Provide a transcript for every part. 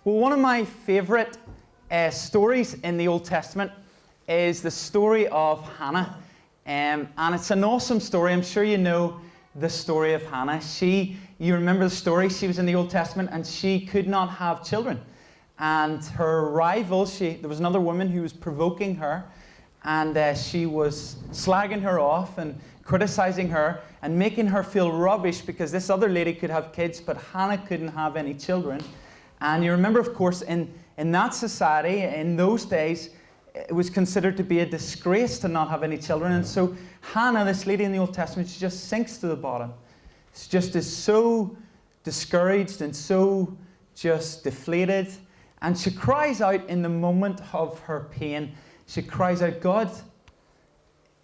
Well, one of my favourite stories in the Old Testament is the story of Hannah. And it's an awesome story. I'm sure you know the story of Hannah. You remember the story, she was in the Old Testament and she could not have children. And her rival, there was another woman who was provoking her, and she was slagging her off and criticizing her and making her feel rubbish because this other lady could have kids, but Hannah couldn't have any children. And you remember, of course, in that society, in those days, it was considered to be a disgrace to not have any children. And so Hannah, this lady in the Old Testament, she just sinks to the bottom. She just is so discouraged and so just deflated. And she cries out in the moment of her pain. She cries out, God,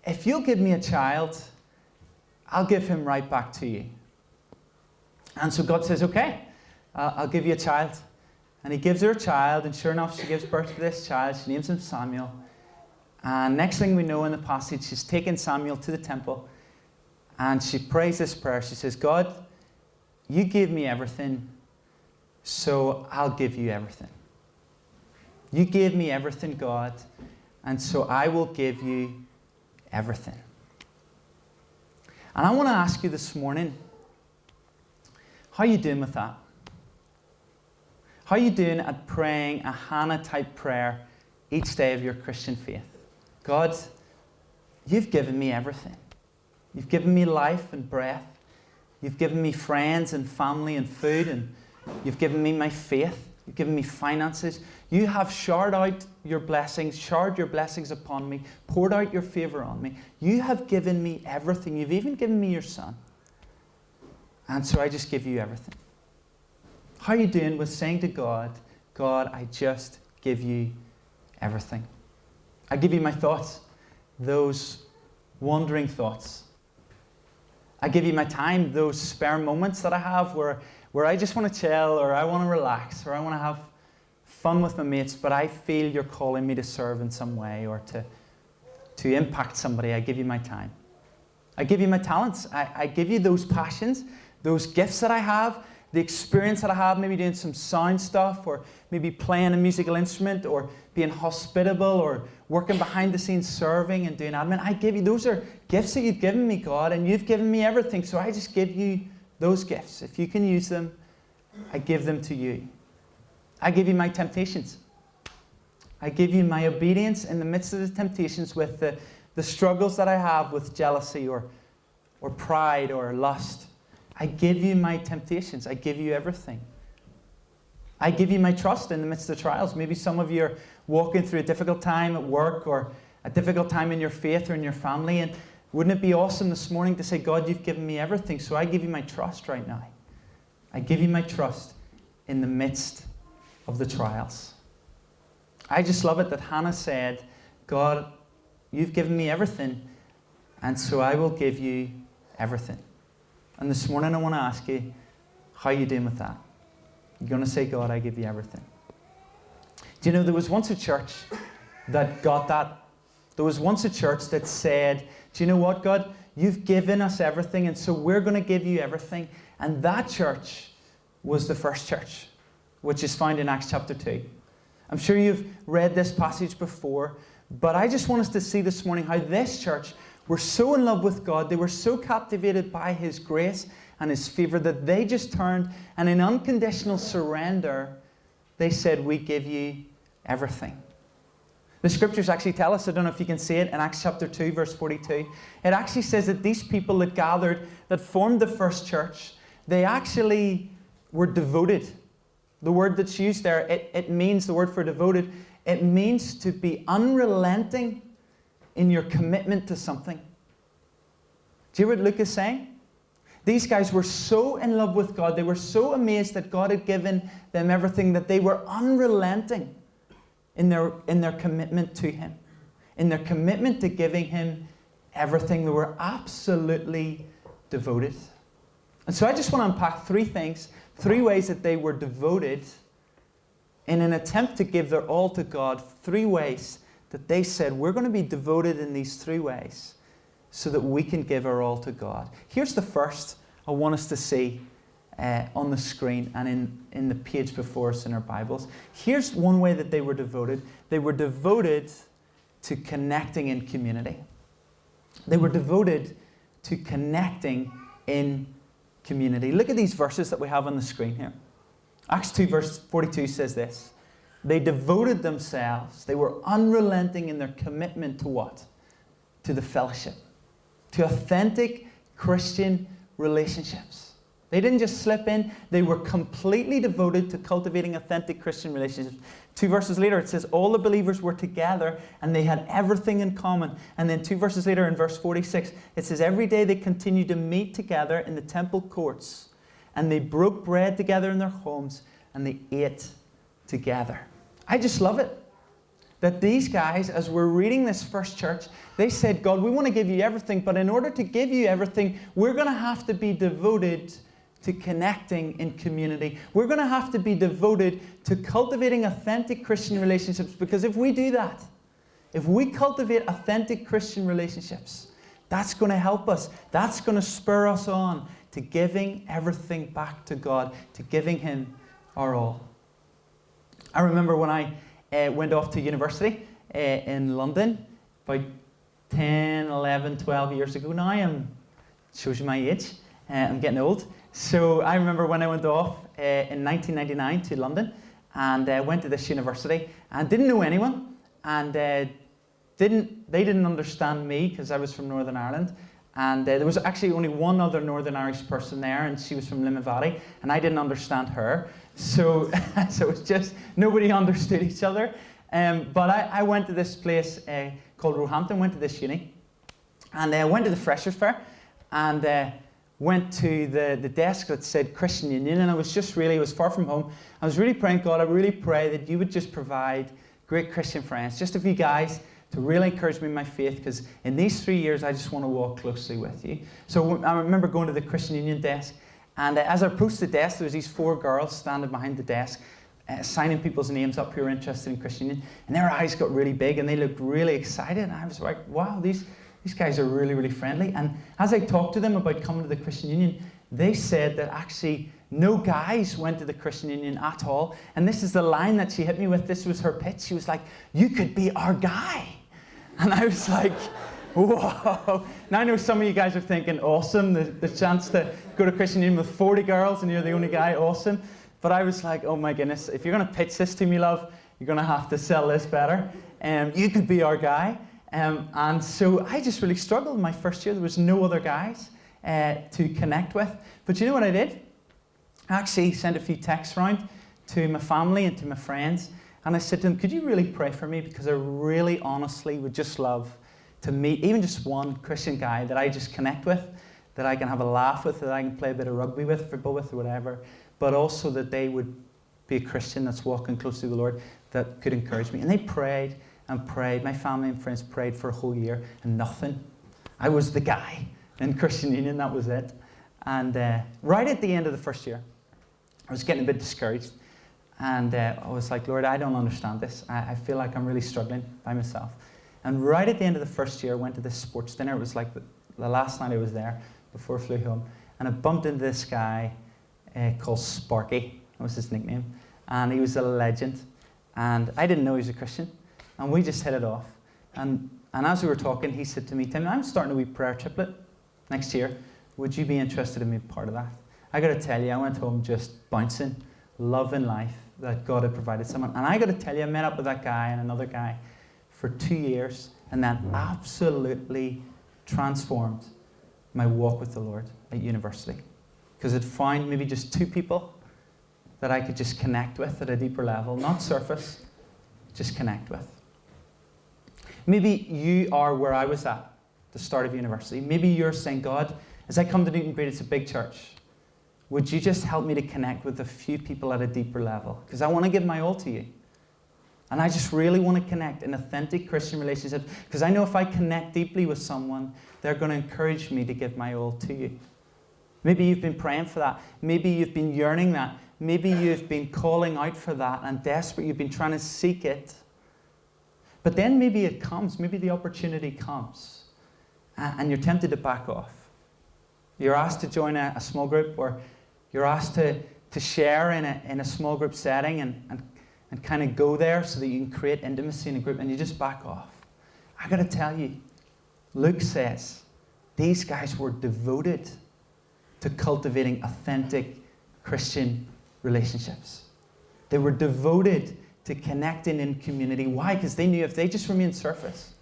if you'll give me a child, I'll give him right back to you. And so God says, okay, I'll give you a child. And he gives her a child, and sure enough, she gives birth to this child. She names him Samuel. And next thing we know in the passage, she's taken Samuel to the temple, and she prays this prayer. She says, God, you gave me everything, so I'll give you everything. You gave me everything, God, and so I will give you everything. And I want to ask you this morning, how are you doing with that? How are you doing at praying a Hannah-type prayer each day of your Christian faith? God, you've given me everything. You've given me life and breath. You've given me friends and family and food, and you've given me my faith. You've given me finances. You have showered out your blessings, showered your blessings upon me, poured out your favor on me. You have given me everything. You've even given me your son. And so I just give you everything. How are you doing with saying to God, God, I just give you everything? I give you my thoughts, those wandering thoughts. I give you my time, those spare moments that I have where I just want to chill, or I want to relax, or I want to have fun with my mates, but I feel you're calling me to serve in some way or to impact somebody. I give you my time. I give you my talents. I give you those passions, those gifts that I have, the experience that I have, maybe doing some sound stuff, or maybe playing a musical instrument, or being hospitable, or working behind the scenes serving and doing admin. I give you, those are gifts that you've given me, God, and you've given me everything, so I just give you those gifts. If you can use them, I give them to you. I give you my temptations. I give you my obedience in the midst of the temptations, with the struggles that I have with jealousy or pride or lust. I give you my temptations. I give you everything. I give you my trust in the midst of trials. Maybe some of you are walking through a difficult time at work, or a difficult time in your faith or in your family. And wouldn't it be awesome this morning to say, God, you've given me everything, so I give you my trust right now. I give you my trust in the midst of the trials. I just love it that Hannah said, God, you've given me everything, and so I will give you everything. And this morning I want to ask you, how are you doing with that? You're going to say, God, I give you everything. Do you know, there was once a church that got that. There was once a church that said, do you know what, God? You've given us everything, and so we're going to give you everything. And that church was the first church, which is found in Acts chapter 2. I'm sure you've read this passage before, but I just want us to see this morning how this church were so in love with God, they were so captivated by His grace and His favor, that they just turned, and in unconditional surrender, they said, we give you everything. The scriptures actually tell us, I don't know if you can see it, in Acts chapter 2, verse 42, it actually says that these people that gathered, that formed the first church, they actually were devoted. The word that's used there, it means, the word for devoted, it means to be unrelenting in your commitment to something. Do you hear what Luke is saying? These guys were so in love with God, they were so amazed that God had given them everything, that they were unrelenting in their commitment to Him, in their commitment to giving Him everything. They were absolutely devoted. And so I just want to unpack three things, three ways that they were devoted in an attempt to give their all to God. Three ways that they said, we're going to be devoted in these three ways so that we can give our all to God. Here's the first I want us to see on the screen and in the page before us in our Bibles. Here's one way that they were devoted. They were devoted to connecting in community. They were devoted to connecting in community. Look at these verses that we have on the screen here. Acts 2 verse 42 says this. They devoted themselves. They were unrelenting in their commitment to what? To the fellowship. To authentic Christian relationships. They didn't just slip in. They were completely devoted to cultivating authentic Christian relationships. 2 verses later, it says, all the believers were together and they had everything in common. And then 2 verses later in verse 46, it says, every day they continued to meet together in the temple courts. And they broke bread together in their homes and they ate together. I just love it. That these guys, as we're reading this first church, they said, God, we want to give you everything. But in order to give you everything, we're going to have to be devoted to connecting in community. We're going to have to be devoted to cultivating authentic Christian relationships, because if we do that, if we cultivate authentic Christian relationships, that's going to help us. That's going to spur us on to giving everything back to God, to giving Him our all. I remember when I went off to university in London about 10, 11, 12 years ago now. Shows you my age. I'm getting old. So I remember when I went off in 1999 to London and went to this university and didn't know anyone, and they didn't understand me because I was from Northern Ireland, and there was actually only one other Northern Irish person there, and she was from Limavady, and I didn't understand her. So so it's just nobody understood each other. But I went to this place called Roehampton, went to this uni, and I went to the Freshers' Fair, and went to the desk that said Christian Union, and I was far from home. I was really praying, God, I really pray that you would just provide great Christian friends, just a few guys to really encourage me in my faith, because in these 3 years, I just want to walk closely with you. So I remember going to the Christian Union desk, and as I approached the desk, there was these 4 girls standing behind the desk, signing people's names up who were interested in Christian Union, and their eyes got really big, and they looked really excited, and I was like, wow, these guys are really, really friendly. And as I talked to them about coming to the Christian Union, they said that actually no guys went to the Christian Union at all. And this is the line that she hit me with. This was her pitch. She was like, you could be our guy. And I was like, whoa. Now I know some of you guys are thinking, awesome, the chance to go to Christian Union with 40 girls and you're the only guy, awesome. But I was like, oh my goodness, if you're going to pitch this to me, love, you're going to have to sell this better. You could be our guy. And so I just really struggled in my first year. There was no other guys to connect with. But you know what I did? I actually sent a few texts around to my family and to my friends. And I said to them, could you really pray for me? Because I really honestly would just love to meet even just one Christian guy that I just connect with, that I can have a laugh with, that I can play a bit of rugby with, football with, or whatever. But also that they would be a Christian that's walking close to the Lord, that could encourage me. And they prayed and prayed. My family and friends prayed for a whole year and nothing. I was the guy in Christian Union, that was it. And right at the end of the first year, I was getting a bit discouraged. And I was like, Lord, I don't understand this. I feel like I'm really struggling by myself. And right at the end of the first year, I went to this sports dinner. It was like the last night I was there before I flew home. And I bumped into this guy called Sparky. That was his nickname. And he was a legend. And I didn't know he was a Christian. And we just hit it off. And as we were talking, he said to me, Tim, I'm starting a wee prayer triplet next year. Would you be interested in being part of that? I got to tell you, I went home just bouncing, loving life, that God had provided someone. And I got to tell you, I met up with that guy and another guy for 2 years, and that absolutely transformed my walk with the Lord at university. Because it found maybe just 2 people that I could just connect with at a deeper level, not surface, just connect with. Maybe you are where I was at the start of university. Maybe you're saying, God, as I come to Newtownbreda, it's a big church. Would you just help me to connect with a few people at a deeper level? Because I want to give my all to you. And I just really want to connect in authentic Christian relationships. Because I know if I connect deeply with someone, they're going to encourage me to give my all to you. Maybe you've been praying for that. Maybe you've been yearning that. Maybe you've been calling out for that and desperate. You've been trying to seek it. But then maybe it comes. Maybe the opportunity comes. And you're tempted to back off. You're asked to join a small group, or You're asked to share in a small group setting and kind of go there so that you can create intimacy in a group, and you just back off. I got to tell you, Luke says these guys were devoted to cultivating authentic Christian relationships. They were devoted to connecting in community. Why? Because they knew if they just remained surface,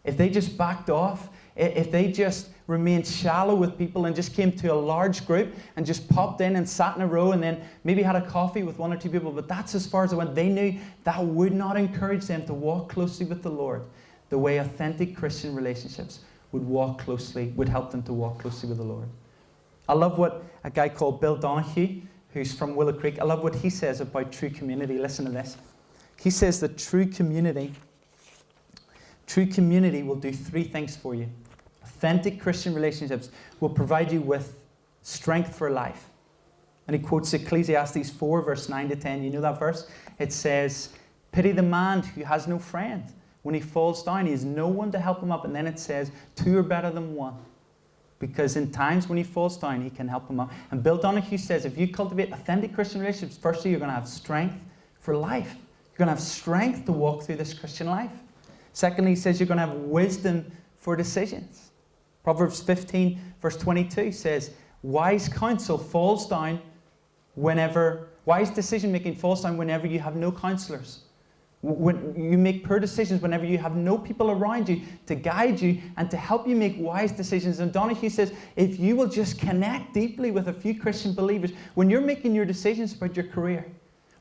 if they just backed off, if they just remained shallow with people and just came to a large group and just popped in and sat in a row and then maybe had a coffee with one or two people, but that's as far as it went, they knew that would not encourage them to walk closely with the Lord the way authentic Christian relationships would help them to walk closely with the Lord. I love what a guy called Bill Donahue, who's from Willow Creek, I love what he says about true community. Listen to this. He says that true community will do three things for you. Authentic Christian relationships will provide you with strength for life. And he quotes Ecclesiastes 4, verse 9 to 10. You know that verse? It says, "Pity the man who has no friend. When he falls down, he has no one to help him up." And then it says, "Two are better than one." Because in times when he falls down, he can help him up. And Bill Donahue says, if you cultivate authentic Christian relationships, firstly, you're going to have strength for life. You're going to have strength to walk through this Christian life. Secondly, he says you're going to have wisdom for decisions. Proverbs 15, verse 22 says, wise decision-making falls down whenever you have no counselors. When you make poor decisions, whenever you have no people around you to guide you and to help you make wise decisions. And Donahue says, if you will just connect deeply with a few Christian believers, when you're making your decisions about your career,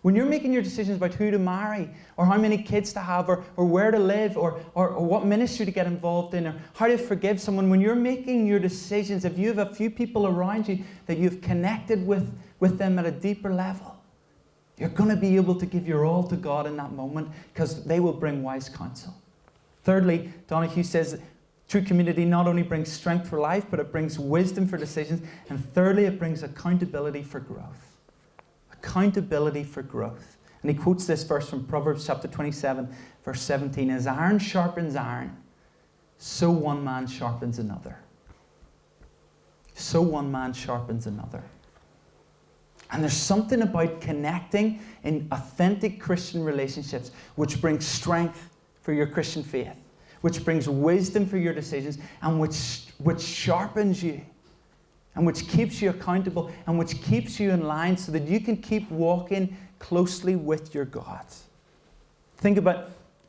when you're making your decisions about who to marry, or how many kids to have, or where to live, or what ministry to get involved in, or how to forgive someone, when you're making your decisions, if you have a few people around you that you've connected with them at a deeper level, you're going to be able to give your all to God in that moment because they will bring wise counsel. Thirdly, Donahue says true community not only brings strength for life, but it brings wisdom for decisions. And thirdly, it brings accountability for growth. Accountability for growth. And he quotes this verse from Proverbs chapter 27, verse 17. As iron sharpens iron, so one man sharpens another. So one man sharpens another. And there's something about connecting in authentic Christian relationships which brings strength for your Christian faith, which brings wisdom for your decisions, and which sharpens you, and which keeps you accountable, and which keeps you in line so that you can keep walking closely with your God. Think of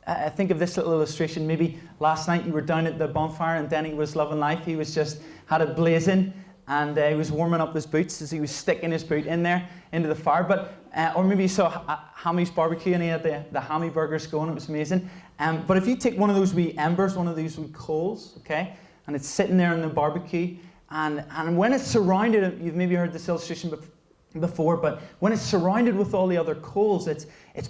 this little illustration. Maybe last night you were down at the bonfire and Denny was loving life. He was just had it blazing. And he was warming up his boots as he was sticking his boot in there into the fire. Or maybe you saw Hammy's barbecue and he had the Hammy burgers going. It was amazing. But if you take one of those wee embers, one of these wee coals, okay, and it's sitting there in the barbecue, and when it's surrounded, you've maybe heard this illustration before, but when it's surrounded with all the other coals, it's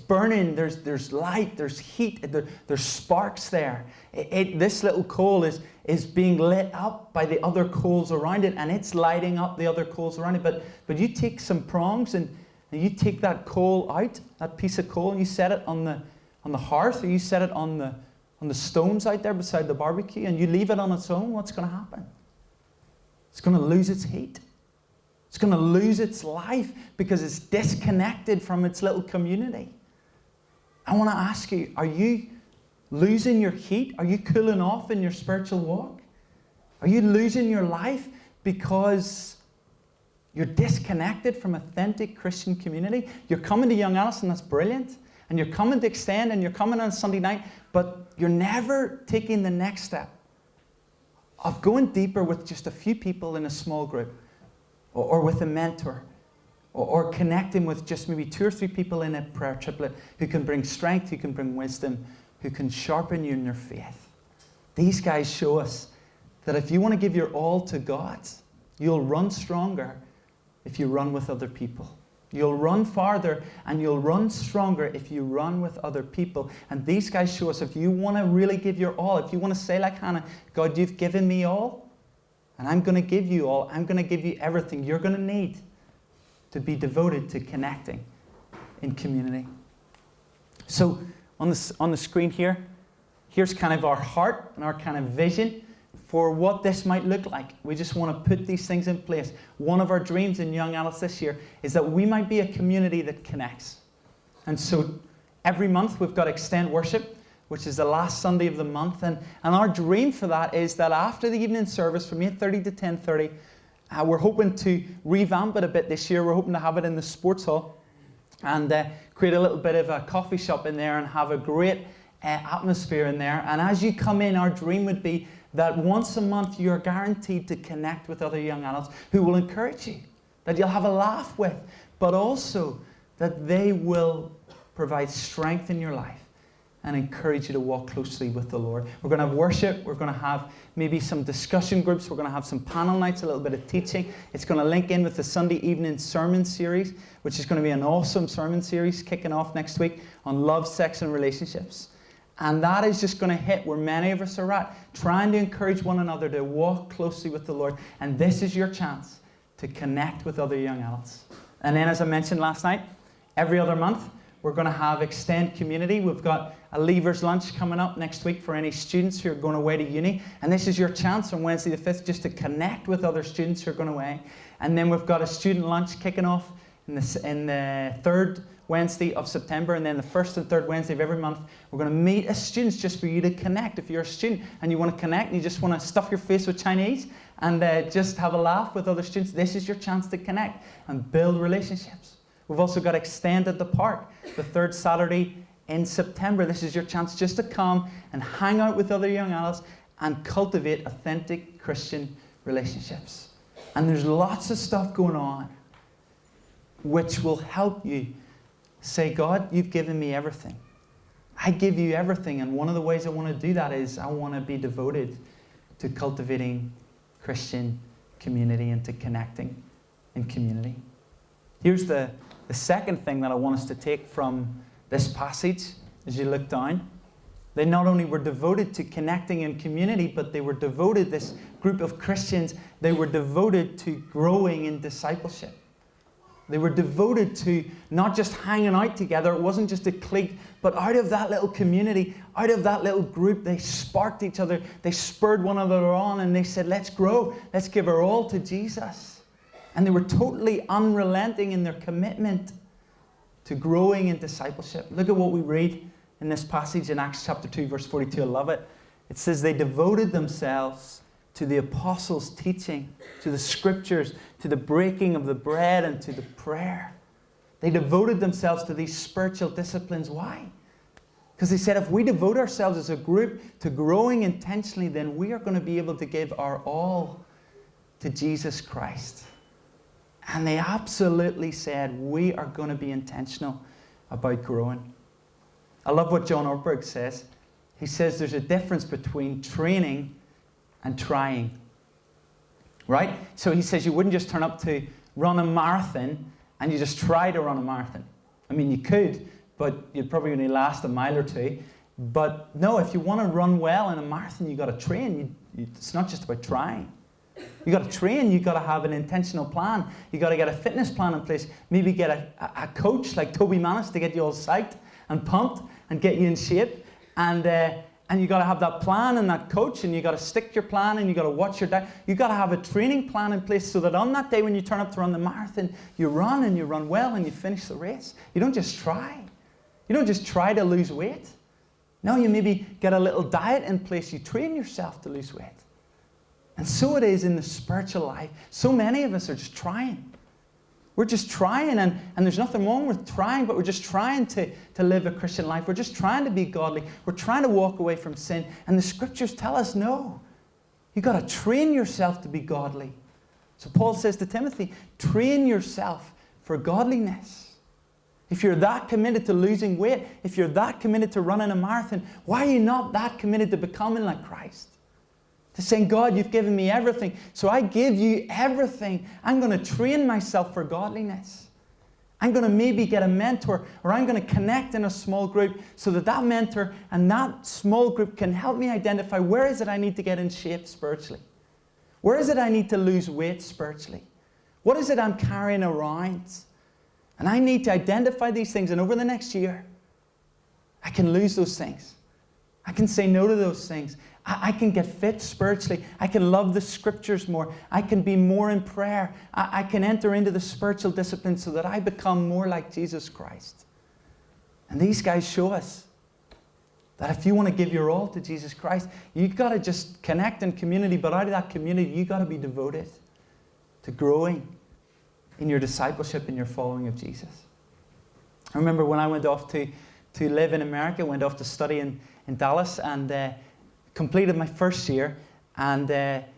burning. There's light, there's heat, there's sparks there. This little coal is being lit up by the other coals around it, and it's lighting up the other coals around it. But you take some prongs and you take that coal out, that piece of coal, and you set it on the hearth, or you set it on the stones out there beside the barbecue, and you leave it on its own. What's going to happen? It's going to lose its heat. It's going to lose its life because it's disconnected from its little community. I want to ask you, are you losing your heat? Are you cooling off in your spiritual walk? Are you losing your life because you're disconnected from authentic Christian community? You're coming to Young Alice, and that's brilliant. And you're coming to Extend, and you're coming on Sunday night, but you're never taking the next step of going deeper with just a few people in a small group, or with a mentor, or connecting with just maybe 2 or 3 people in a prayer triplet who can bring strength, who can bring wisdom, who can sharpen you in your faith. These guys show us that if you want to give your all to God, you'll run stronger if you run with other people. You'll run farther and you'll run stronger if you run with other people. And these guys show us if you want to really give your all, if you want to say like Hannah, God, you've given me all, and I'm going to give you all. I'm going to give you everything you're going to need to be devoted to connecting in community. So on the screen here, here's kind of our heart and our kind of vision for what this might look like. We just want to put these things in place. One of our dreams in Young Adults this year is that we might be a community that connects. And so every month we've got Extend Worship, which is the last Sunday of the month. And our dream for that is that after the evening service from 8:30 to 10:30, we're hoping to revamp it a bit this year. We're hoping to have it in the sports hall and create a little bit of a coffee shop in there and have a great atmosphere in there. And as you come in, our dream would be that once a month you're guaranteed to connect with other young adults who will encourage you, that you'll have a laugh with, but also that they will provide strength in your life and encourage you to walk closely with the Lord. We're going to have worship. We're going to have maybe some discussion groups. We're going to have some panel nights, a little bit of teaching. It's going to link in with the Sunday evening sermon series, which is going to be an awesome sermon series kicking off next week on love, sex, and relationships. And that is just going to hit where many of us are at, trying to encourage one another to walk closely with the Lord. And this is your chance to connect with other young adults. And then, as I mentioned last night, every other month, we're going to have Extend Community. We've got a Leavers Lunch coming up next week for any students who are going away to uni. And this is your chance on Wednesday the 5th just to connect with other students who are going away. And then we've got a student lunch kicking off in the third Wednesday of September, and then the first and third Wednesday of every month, we're going to meet as students just for you to connect. If you're a student and you want to connect and you just want to stuff your face with Chinese and just have a laugh with other students, this is your chance to connect and build relationships. We've also got Extend at the Park, the third Saturday in September. This is your chance just to come and hang out with other young adults and cultivate authentic Christian relationships. And there's lots of stuff going on which will help you say, God, you've given me everything. I give you everything. And one of the ways I want to do that is I want to be devoted to cultivating Christian community and to connecting in community. Here's the second thing that I want us to take from this passage as you look down. They not only were devoted to connecting in community, but they were devoted, this group of Christians, they were devoted to growing in discipleship. They were devoted to not just hanging out together. It wasn't just a clique, but out of that little community, out of that little group, they sparked each other. They spurred one another on and they said, let's grow. Let's give our all to Jesus. And they were totally unrelenting in their commitment to growing in discipleship. Look at what we read in this passage in Acts chapter 2, verse 42. I love it. It says, they devoted themselves to the apostles' teaching, to the scriptures, to the breaking of the bread, and to the prayer. They devoted themselves to these spiritual disciplines. Why? Because they said if we devote ourselves as a group to growing intentionally, then we are going to be able to give our all to Jesus Christ. And they absolutely said we are going to be intentional about growing. I love what John Ortberg says. He says there's a difference between training and trying, right? So he says you wouldn't just turn up to run a marathon and you just try to run a marathon. I mean, you could, but you'd probably only last a mile or two. But no, if you want to run well in a marathon, you've got to train. It's not just about trying. You've got to train. You've got to have an intentional plan. You've got to get a fitness plan in place. Maybe get a coach like Toby Mannis to get you all psyched and pumped and get you in shape. And you've got to have that plan and that coach, and you've got to stick to your plan, and you've got to watch your diet. You've got to have a training plan in place so that on that day when you turn up to run the marathon, you run and you run well and you finish the race. You don't just try. You don't just try to lose weight. No, you maybe get a little diet in place. You train yourself to lose weight. And so it is in the spiritual life. So many of us are just trying. We're just trying, and there's nothing wrong with trying, but we're just trying to live a Christian life. We're just trying to be godly. We're trying to walk away from sin. And the scriptures tell us, no. You've got to train yourself to be godly. So Paul says to Timothy, train yourself for godliness. If you're that committed to losing weight, if you're that committed to running a marathon, why are you not that committed to becoming like Christ? To saying, God, you've given me everything, so I give you everything. I'm going to train myself for godliness. I'm going to maybe get a mentor, or I'm going to connect in a small group so that that mentor and that small group can help me identify where is it I need to get in shape spiritually? Where is it I need to lose weight spiritually? What is it I'm carrying around? And I need to identify these things, and over the next year, I can lose those things. I can say no to those things. I can get fit spiritually. I can love the scriptures more. I can be more in prayer. I can enter into the spiritual discipline so that I become more like Jesus Christ. And these guys show us that if you want to give your all to Jesus Christ, you've got to just connect in community, but out of that community, you've got to be devoted to growing in your discipleship and your following of Jesus. I remember when I went off to live in America, went off to study in Dallas, and completed my first year, and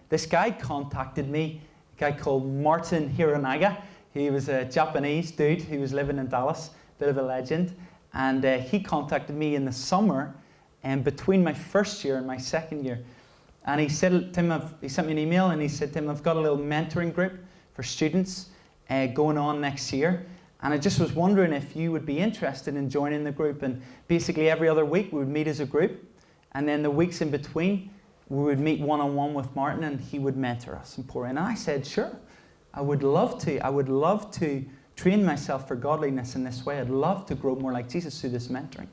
this guy contacted me, a guy called Martin Hiranaga. He was a Japanese dude who was living in Dallas, bit of a legend, and he contacted me in the summer between my first year and my second year. And he said, Tim, he sent me an email, and he said, Tim, I've got a little mentoring group for students going on next year, and I just was wondering if you would be interested in joining the group. And basically every other week we would meet as a group, and then the weeks in between, we would meet one-on-one with Martin, and he would mentor us and pour in. And I said, sure, I would love to. I would love to train myself for godliness in this way. I'd love to grow more like Jesus through this mentoring.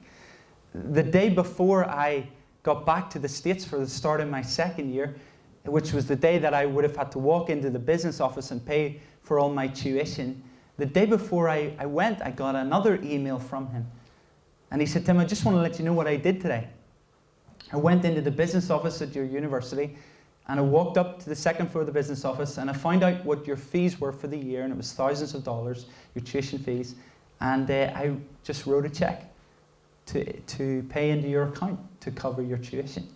The day before I got back to the States for the start of my second year, which was the day that I would have had to walk into the business office and pay for all my tuition, the day before I went, I got another email from him. And he said, Tim, I just want to let you know what I did today. I went into the business office at your university, and I walked up to the second floor of the business office, and I found out what your fees were for the year, and it was thousands of dollars, your tuition fees, and I just wrote a check to pay into your account to cover your tuition.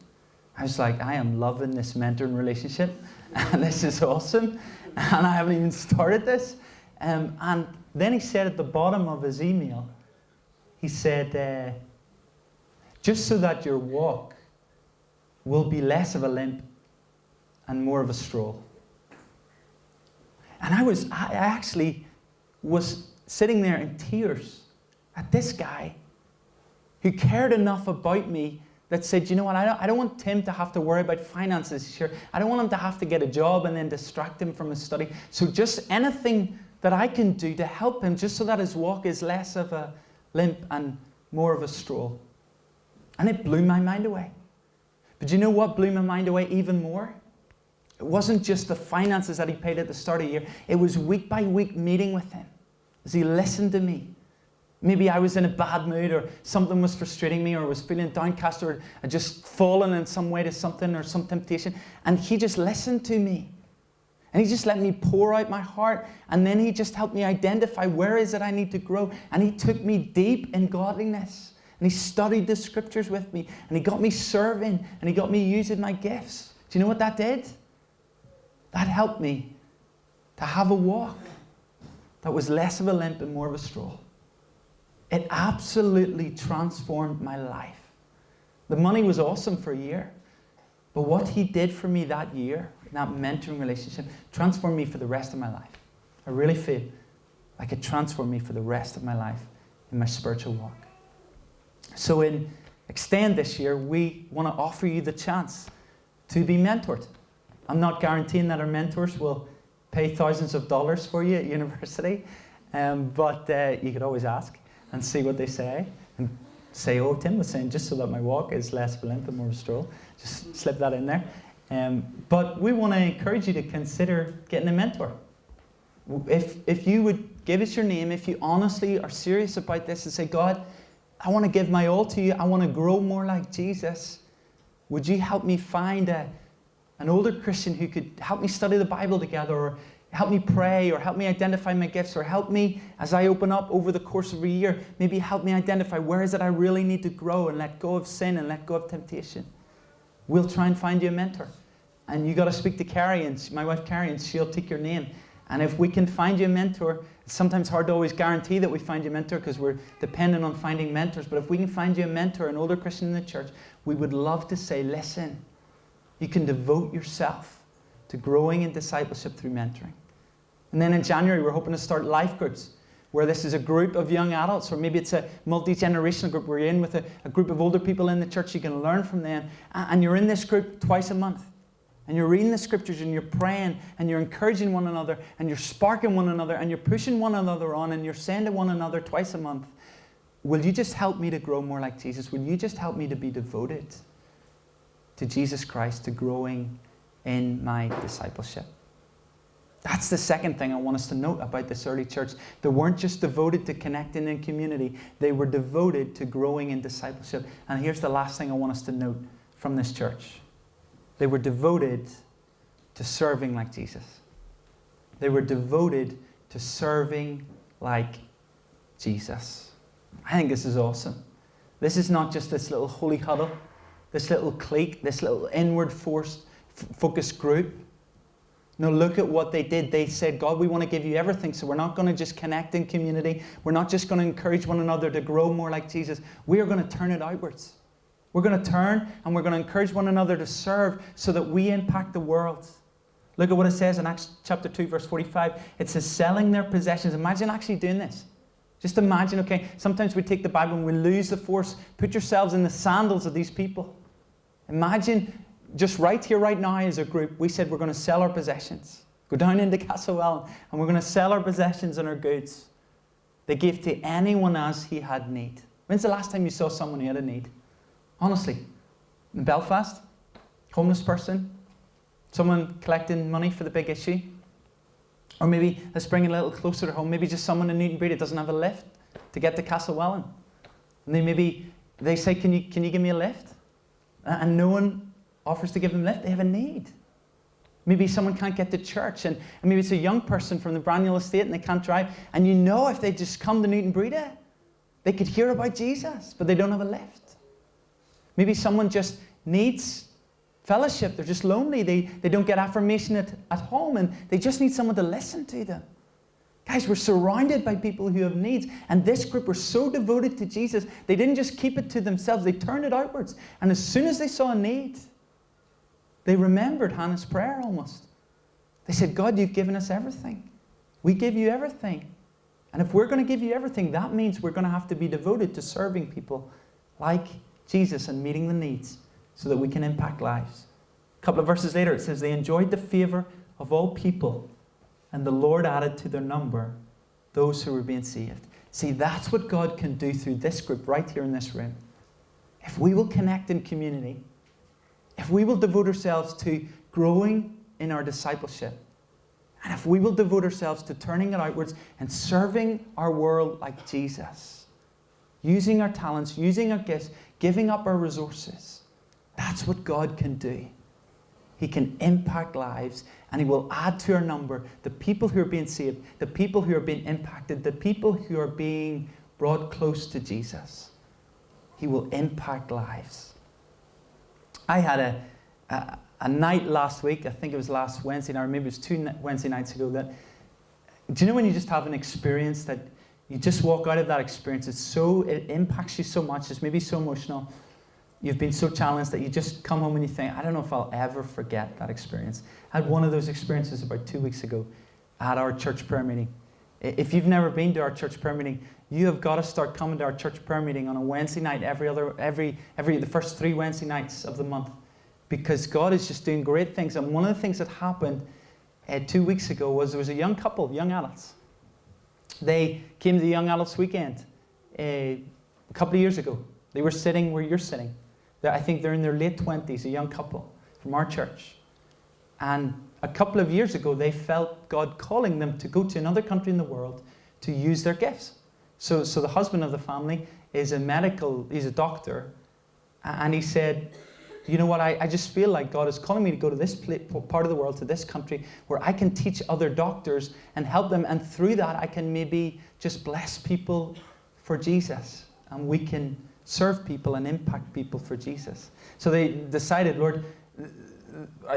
I was like, I am loving this mentoring relationship, and this is awesome, and I haven't even started this. And then he said at the bottom of his email, he said, just so that your walk will be less of a limp and more of a stroll. And I actually was sitting there in tears at this guy who cared enough about me that said, you know what, I don't want Tim to have to worry about finances this year. I don't want him to have to get a job and then distract him from his study. So just anything that I can do to help him, just so that his walk is less of a limp and more of a stroll. And it blew my mind away. But you know what blew my mind away even more? It wasn't just the finances that he paid at the start of the year. It was week by week meeting with him as he listened to me. Maybe I was in a bad mood, or something was frustrating me, or was feeling downcast, or I'd just fallen in some way to something or some temptation. And he just listened to me. And he just let me pour out my heart. And then he just helped me identify where is it I need to grow. And he took me deep in godliness. And he studied the scriptures with me. And he got me serving. And he got me using my gifts. Do you know what that did? That helped me to have a walk that was less of a limp and more of a stroll. It absolutely transformed my life. The money was awesome for a year. But what he did for me that year, that mentoring relationship, transformed me for the rest of my life. I really feel like it transformed me for the rest of my life in my spiritual walk. So in Extend this year, we want to offer you the chance to be mentored. I'm not guaranteeing that our mentors will pay thousands of dollars for you at university, but you could always ask and see what they say. And say, oh, Tim was saying, just so that my walk is less of a limp and more of a stroll. Just slip that in there. But we want to encourage you to consider getting a mentor. If you would give us your name, if you honestly are serious about this and say, God, I want to give my all to you. I want to grow more like Jesus. Would you help me find an older Christian who could help me study the Bible together, or help me pray, or help me identify my gifts, or help me as I open up over the course of a year, maybe help me identify where is it I really need to grow and let go of sin and let go of temptation. We'll try and find you a mentor. And you got to speak to Carrie, and my wife Carrie, and she'll take your name. And if we can find you a mentor, it's sometimes hard to always guarantee that we find you a mentor because we're dependent on finding mentors. But if we can find you a mentor, an older Christian in the church, we would love to say, listen, you can devote yourself to growing in discipleship through mentoring. And then in January, we're hoping to start life groups, where this is a group of young adults, or maybe it's a multi-generational group where you're in with a group of older people in the church. You can learn from them. And you're in this group twice a month. And you're reading the scriptures, and you're praying, and you're encouraging one another, and you're sparking one another, and you're pushing one another on, and you're saying to one another twice a month, will you just help me to grow more like Jesus? Will you just help me to be devoted to Jesus Christ, to growing in my discipleship. That's the second thing I want us to note about this early church. They weren't just devoted to connecting in community. They were devoted to growing in discipleship. And here's the last thing I want us to note from this church. They were devoted to serving like Jesus. They were devoted to serving like Jesus. I think this is awesome. This is not just this little holy huddle, this little clique, this little inward focused group. No, look at what they did. They said, God, we want to give you everything. So we're not going to just connect in community. We're not just going to encourage one another to grow more like Jesus. We are going to turn it outwards. We're going to turn and we're going to encourage one another to serve so that we impact the world. Look at what it says in Acts chapter 2, verse 45. It says, selling their possessions. Imagine actually doing this. Just imagine, okay, sometimes we take the Bible and we lose the force. Put yourselves in the sandals of these people. Imagine just right here, right now as a group, we said we're going to sell our possessions. Go down into Castlewellan and we're going to sell our possessions and our goods. They gave to anyone as he had need. When's the last time you saw someone who had a need? Honestly. In Belfast? Homeless person? Someone collecting money for the big issue? Or maybe, let's bring it a little closer to home, maybe just someone in Newtownbreda doesn't have a lift to get to Castlewellan. And they say, can you give me a lift? And no one offers to give them a lift. They have a need. Maybe someone can't get to church, and maybe it's a young person from the Brannell estate and they can't drive. And you know if they just come to Newtownbreda, they could hear about Jesus, but they don't have a lift. Maybe someone just needs fellowship. They're just lonely. They don't get affirmation at home, and they just need someone to listen to them. Guys, we're surrounded by people who have needs. And this group were so devoted to Jesus, they didn't just keep it to themselves. They turned it outwards. And as soon as they saw a need, they remembered Hannah's prayer almost. They said, God, you've given us everything. We give you everything. And if we're going to give you everything, that means we're going to have to be devoted to serving people like Jesus and meeting the needs so that we can impact lives. A couple of verses later, it says, they enjoyed the favor of all people, and the Lord added to their number those who were being saved. See, that's what God can do through this group right here in this room. If we will connect in community, if we will devote ourselves to growing in our discipleship, and if we will devote ourselves to turning it outwards and serving our world like Jesus, using our talents, using our gifts, giving up our resources, that's what God can do. He can impact lives, and He will add to our number the people who are being saved, the people who are being impacted, the people who are being brought close to Jesus. He will impact lives. I had a night last week, I think it was last Wednesday night, or maybe it was 2 Wednesday nights ago, that, do you know when you just have an experience that you just walk out of that experience, it impacts you so much, it's maybe so emotional, you've been so challenged that you just come home and you think, I don't know if I'll ever forget that experience. I had one of those experiences about 2 weeks ago at our church prayer meeting. If you've never been to our church prayer meeting, you have got to start coming to our church prayer meeting on a Wednesday night, the first 3 Wednesday nights of the month, because God is just doing great things. And one of the things that happened 2 weeks ago was there was a young couple, young adults. They came to the Young Adults Weekend a couple of years ago. They were sitting where you're sitting. I think they're in their late 20s, a young couple from our church. And a couple of years ago, they felt God calling them to go to another country in the world to use their gifts. So the husband of the family is he's a doctor. And he said, you know what, I just feel like God is calling me to go to this part of the world, to this country, where I can teach other doctors and help them. And through that, I can maybe just bless people for Jesus. And we can serve people and impact people for Jesus. So they decided, Lord,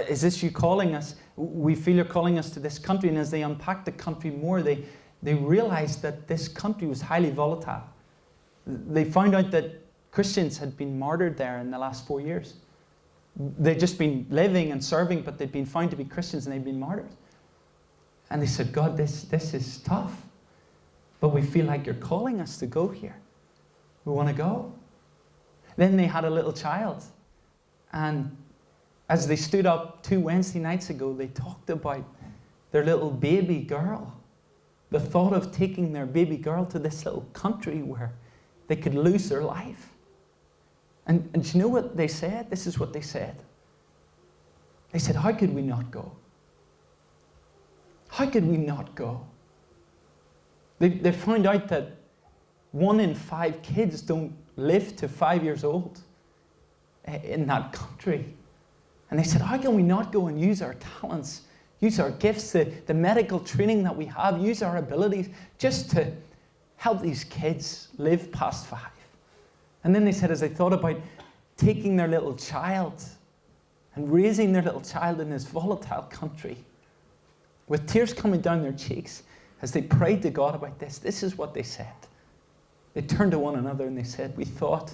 is this you calling us? We feel you're calling us to this country. And as they unpacked the country more, they realized that this country was highly volatile. They found out that Christians had been martyred there in the last 4 years. They'd just been living and serving, but they'd been found to be Christians and they'd been martyred. And they said, God, this is tough. But we feel like you're calling us to go here. We want to go. Then they had a little child. And as they stood up 2 Wednesday nights ago, they talked about their little baby girl. The thought of taking their baby girl to this little country where they could lose their life. And do you know what they said? This is what they said. They said, how could we not go? How could we not go? They found out that 1 in 5 kids don't live to 5 years old in that country. And they said, how can we not go and use our talents, use our gifts, the medical training that we have, use our abilities just to help these kids live past 5? And then they said, as they thought about taking their little child and raising their little child in this volatile country, with tears coming down their cheeks, as they prayed to God about this is what they said. They turned to one another and they said, we thought,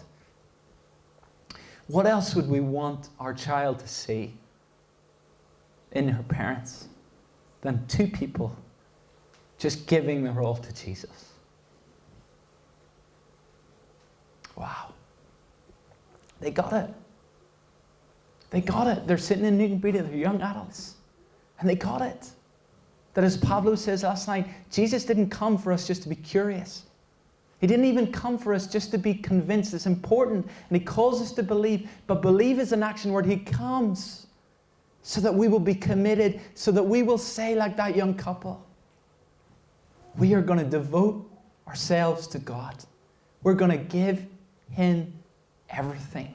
what else would we want our child to see in her parents than 2 people just giving their all to Jesus? Wow. They got it. They got it. They're sitting in Newtownbreda, they're young adults, and they got it. That, as Pablo says last night, Jesus didn't come for us just to be curious. He didn't even come for us just to be convinced. It's important, and He calls us to believe, but believe is an action word. He comes so that we will be committed, so that we will say, like that young couple, we are going to devote ourselves to God. We're going to give Him everything.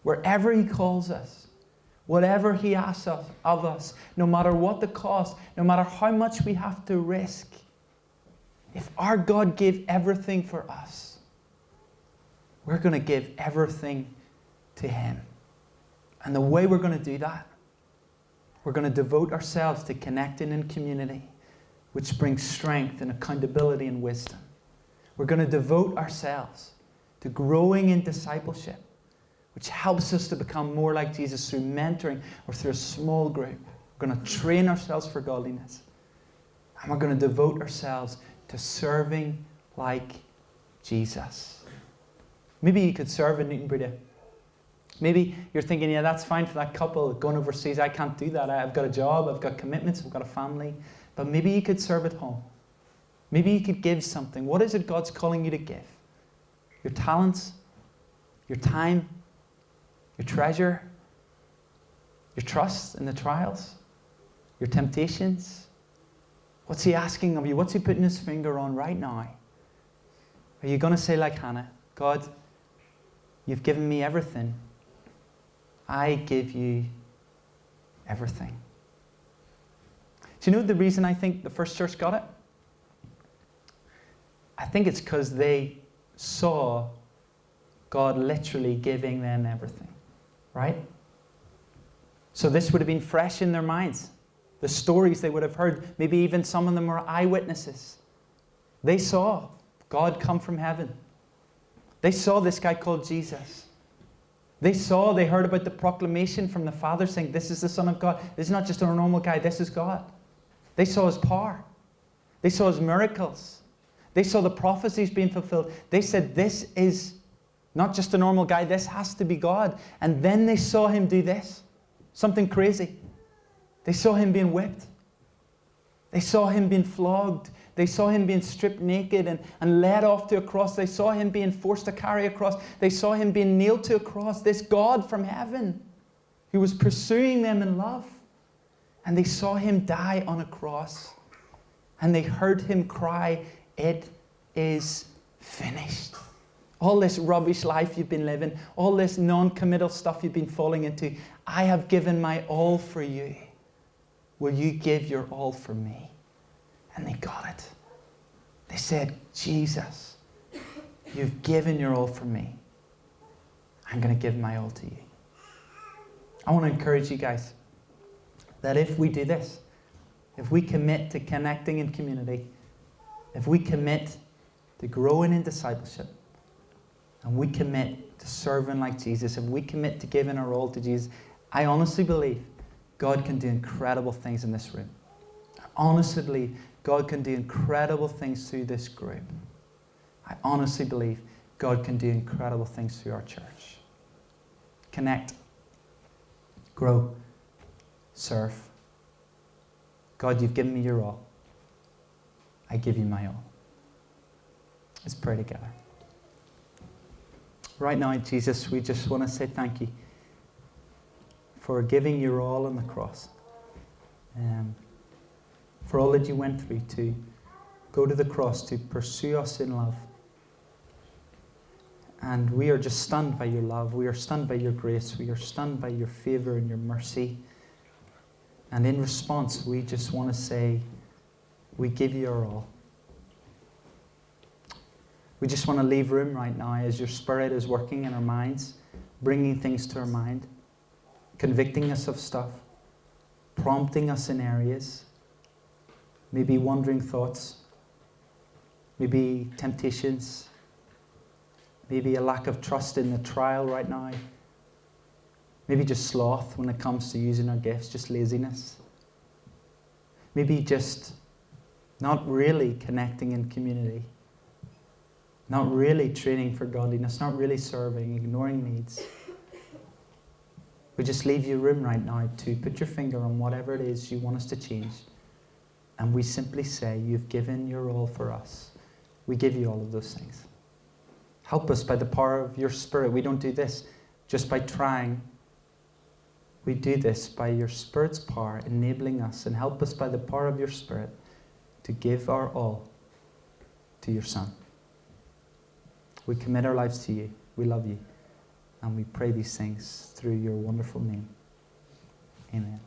Wherever He calls us, whatever He asks of us, no matter what the cost, no matter how much we have to risk, if our God gave everything for us, we're going to give everything to Him. And the way we're going to do that, we're going to devote ourselves to connecting in community, which brings strength and accountability and wisdom. We're going to devote ourselves to growing in discipleship, which helps us to become more like Jesus through mentoring or through a small group. We're going to train ourselves for godliness. And we're going to devote ourselves to serving like Jesus. Maybe you could serve in Newtownbreda. Maybe you're thinking, yeah, that's fine for that couple going overseas. I can't do that. I've got a job, I've got commitments, I've got a family. But maybe you could serve at home. Maybe you could give something. What is it God's calling you to give? Your talents, your time, your treasure, your trust in the trials, your temptations. What's He asking of you? What's He putting His finger on right now? Are you going to say like Hannah, God, You've given me everything. I give You everything. Do you know the reason I think the first church got it? I think it's because they saw God literally giving them everything. Right? So this would have been fresh in their minds. The stories they would have heard, maybe even some of them were eyewitnesses. They saw God come from heaven. They saw this guy called Jesus. They heard about the proclamation from the Father saying, this is the Son of God. This is not just a normal guy, this is God. They saw His power. They saw His miracles. They saw the prophecies being fulfilled. They said, this is not just a normal guy, this has to be God. And then they saw Him do this. Something crazy. They saw Him being whipped. They saw Him being flogged. They saw Him being stripped naked and led off to a cross. They saw Him being forced to carry a cross. They saw Him being nailed to a cross. This God from heaven who was pursuing them in love. And they saw Him die on a cross. And they heard Him cry, it is finished. All this rubbish life you've been living, all this non-committal stuff you've been falling into, I have given my all for you. Will you give your all for me? And they got it. They said, Jesus, you've given your all for me. I'm going to give my all to you. I want to encourage you guys that if we do this, if we commit to connecting in community, if we commit to growing in discipleship, and we commit to serving like Jesus, if we commit to giving our all to Jesus, I honestly believe God can do incredible things in this room. I honestly believe God can do incredible things through this group. I honestly believe God can do incredible things through our church. Connect, grow, serve. God, you've given me your all. I give you my all. Let's pray together. Right now, Jesus, we just want to say thank you for giving your all on the cross. For all that you went through to go to the cross to pursue us in love. And we are just stunned by your love. We are stunned by your grace. We are stunned by your favor and your mercy. And in response, we just want to say, we give you our all. We just want to leave room right now as your Spirit is working in our minds, bringing things to our mind, convicting us of stuff, prompting us in areas, maybe wandering thoughts, maybe temptations, maybe a lack of trust in the trial right now, maybe just sloth when it comes to using our gifts, just laziness, maybe just not really connecting in community, not really training for godliness, not really serving, ignoring needs. We just leave you room right now to put your finger on whatever it is you want us to change. And we simply say, you've given your all for us. We give you all of those things. Help us by the power of your Spirit. We don't do this just by trying. We do this by your Spirit's power, enabling us, and help us by the power of your Spirit to give our all to your Son. We commit our lives to you. We love you. And we pray these things through your wonderful name. Amen.